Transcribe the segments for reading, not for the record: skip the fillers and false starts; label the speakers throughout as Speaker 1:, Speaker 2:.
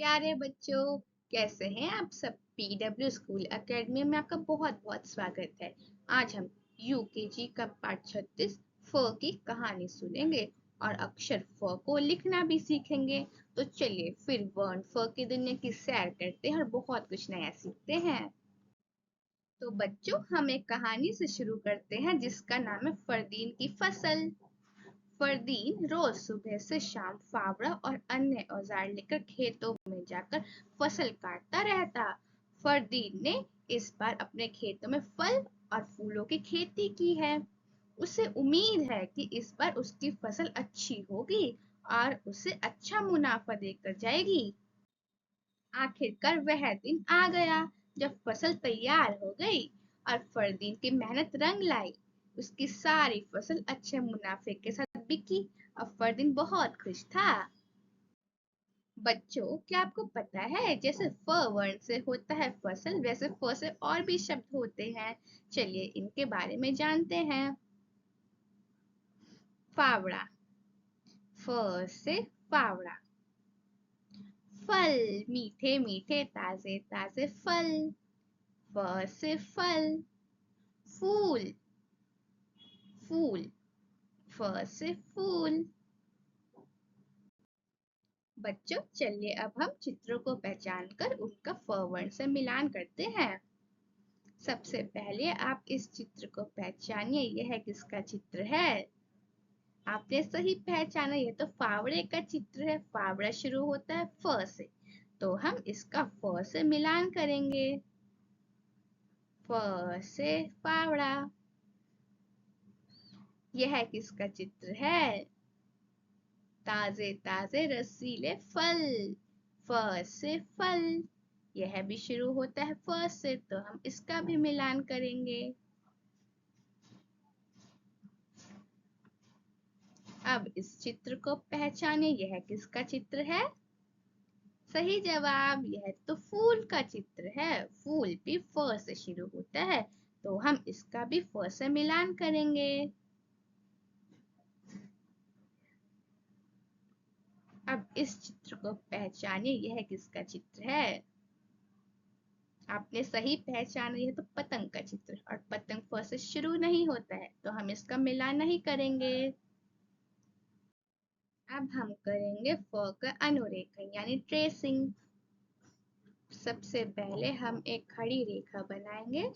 Speaker 1: प्यारे बच्चों, कैसे हैं आप सब। पीडब्ल्यू स्कूल एकेडमी में आपका बहुत बहुत स्वागत है। आज हम यूकेजी का पाठ 36 फ की कहानी सुनेंगे और अक्षर फ को लिखना भी सीखेंगे। तो चलिए फिर वर्ण फ की दुनिया की सैर करते हैं और बहुत कुछ नया सीखते हैं। तो बच्चों, हम एक कहानी से शुरू करते हैं जिसका नाम है फरदीन की फसल। फरदीन रोज सुबह से शाम फावड़ा और अन्य औजार लेकर खेतों में जाकर फसल काटता रहता। फरदीन ने इस बार अपने खेतों में फल और फूलों की खेती की है। उसे उम्मीद है कि इस बार उसकी फसल अच्छी होगी और उसे अच्छा मुनाफा देकर जाएगी। आखिरकार वह दिन आ गया जब फसल तैयार हो गई और फरदीन की मेहनत रंग लाई। उसकी सारी फसल अच्छे मुनाफे के साथ बिकी और फरदीन बहुत खुश था। बच्चों, क्या आपको पता है जैसे फ वर्ण से होता है फसल, वैसे फ से और भी शब्द होते हैं। चलिए इनके बारे में जानते हैं। फावड़ा, फ से फावड़ा। फल, मीठे मीठे ताजे ताजे फल, फ से फल। फूल, फूल, फ से फूल। बच्चों, चलिए अब हम चित्रों को पहचान कर उनका फ वर्ण से मिलान करते हैं। सबसे पहले आप इस चित्र को पहचानिए, यह किसका चित्र है। आपने सही पहचाना, यह तो फावड़े का चित्र है। फावड़ा शुरू होता है फ से, तो हम इसका फ से मिलान करेंगे। फ से फावड़ा। यह किसका चित्र है। ताजे ताजे रसीले फल, फ से फल। यह भी शुरू होता है फ से, तो हम इसका भी मिलान करेंगे। अब इस चित्र को पहचाने, यह किसका चित्र है। सही जवाब, यह तो फूल का चित्र है। फूल भी फ से शुरू होता है, तो हम इसका भी फ से मिलान करेंगे। अब इस चित्र को पहचाने, यह किसका चित्र है। आपने सही पहचाना, यह तो पतंग का चित्र, और पतंग फ से शुरू नहीं होता है, तो हम इसका मिलान नहीं करेंगे। अब हम करेंगे फ का अनुरेखण यानी ट्रेसिंग। सबसे पहले हम एक खड़ी रेखा बनाएंगे।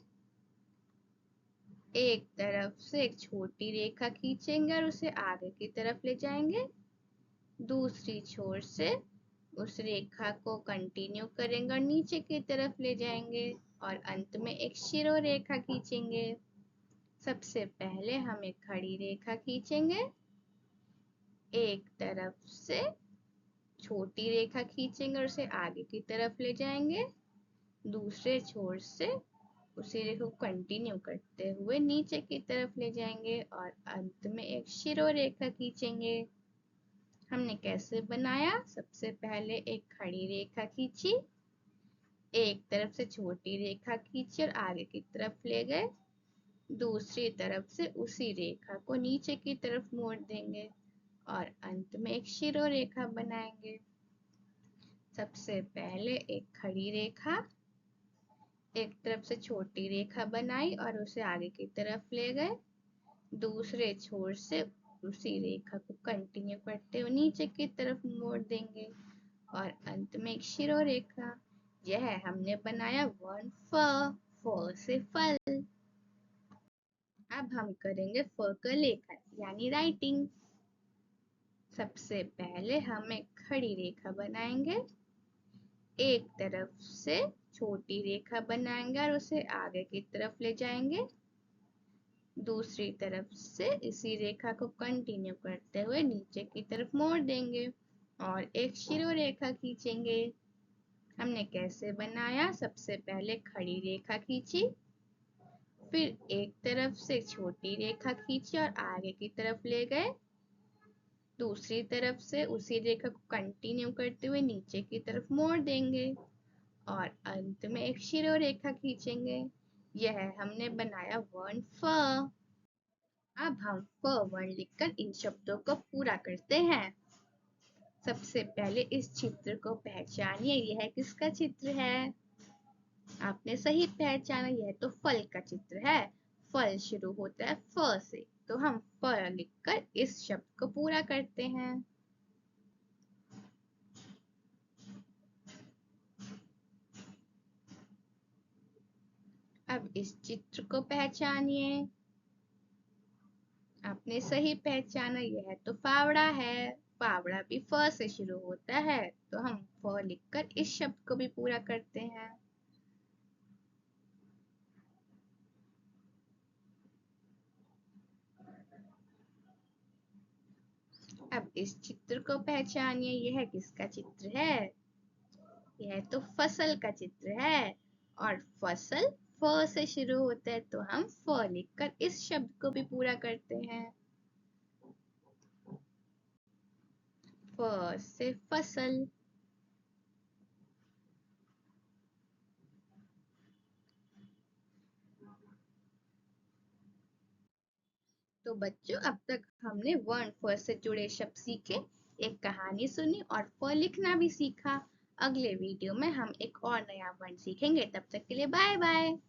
Speaker 1: एक तरफ से एक छोटी रेखा खींचेंगे और उसे आगे की तरफ ले जाएंगे। दूसरी छोर से उस रेखा को कंटिन्यू करेंगे और नीचे की तरफ ले जाएंगे और अंत में एक शिरोरेखा खींचेंगे। सबसे पहले हम एक खड़ी रेखा खींचेंगे। एक तरफ से छोटी रेखा खींचेंगे और उसे आगे की तरफ ले जाएंगे। दूसरे छोर से उसी रेखा को कंटिन्यू करते हुए नीचे की तरफ ले जाएंगे और अंत में एक शिरोरेखा खींचेंगे। हमने कैसे बनाया। सबसे पहले एक खड़ी रेखा खींची, एक तरफ से छोटी रेखा खींची और आगे की तरफ ले गए। दूसरी तरफ से उसी रेखा को नीचे की तरफ मोड़ देंगे और अंत में एक शिरोरेखा बनाएंगे। सबसे पहले एक खड़ी रेखा, एक तरफ से छोटी रेखा बनाई और उसे आगे की तरफ ले गए। दूसरे छोर से उसी रेखा को कंटिन्यू करते हुए नीचे की तरफ मोड़ देंगे और अंत में एक शिरोरेखा। यह हमने बनाया वर्ण फ से फल। अब हम करेंगे फ का लेखन यानी राइटिंग। सबसे पहले हम एक खड़ी रेखा बनाएंगे। एक तरफ से छोटी रेखा बनाएंगे और उसे आगे की तरफ ले जाएंगे। दूसरी तरफ से इसी रेखा को कंटिन्यू करते हुए नीचे की तरफ मोड़ देंगे और एक शिरोरेखा खींचेंगे। हमने कैसे बनाया। सबसे पहले खड़ी रेखा खींची, फिर एक तरफ से छोटी रेखा खींची और आगे की तरफ ले गए। दूसरी तरफ से उसी रेखा को कंटिन्यू करते हुए नीचे की तरफ मोड़ देंगे और अंत में एक शिरोरेखा खींचेंगे। यह हमने बनाया वर्ण फ। अब हम फ वर्ण लिखकर इन शब्दों को पूरा करते हैं। सबसे पहले इस चित्र को पहचानिए, यह किसका चित्र है? आपने सही पहचाना, यह तो फल का चित्र है। फल शुरू होता है फ से, तो हम फ लिखकर इस शब्द को पूरा करते हैं। अब इस चित्र को पहचानिए। आपने सही पहचाना, यह तो फावड़ा है। फावड़ा भी फ से शुरू होता है, तो हम फ लिखकर इस शब्द को भी पूरा करते हैं। अब इस चित्र को पहचानिए, यह किसका चित्र है? यह तो फसल का चित्र है, और फसल फ से शुरू होता है, तो हम फ लिखकर इस शब्द को भी पूरा करते हैं। फ से फसल। तो बच्चों, अब तक हमने वर्ण फ से जुड़े शब्द सीखे, एक कहानी सुनी और फ लिखना भी सीखा। अगले वीडियो में हम एक और नया वर्ण सीखेंगे। तब तक के लिए बाय बाय।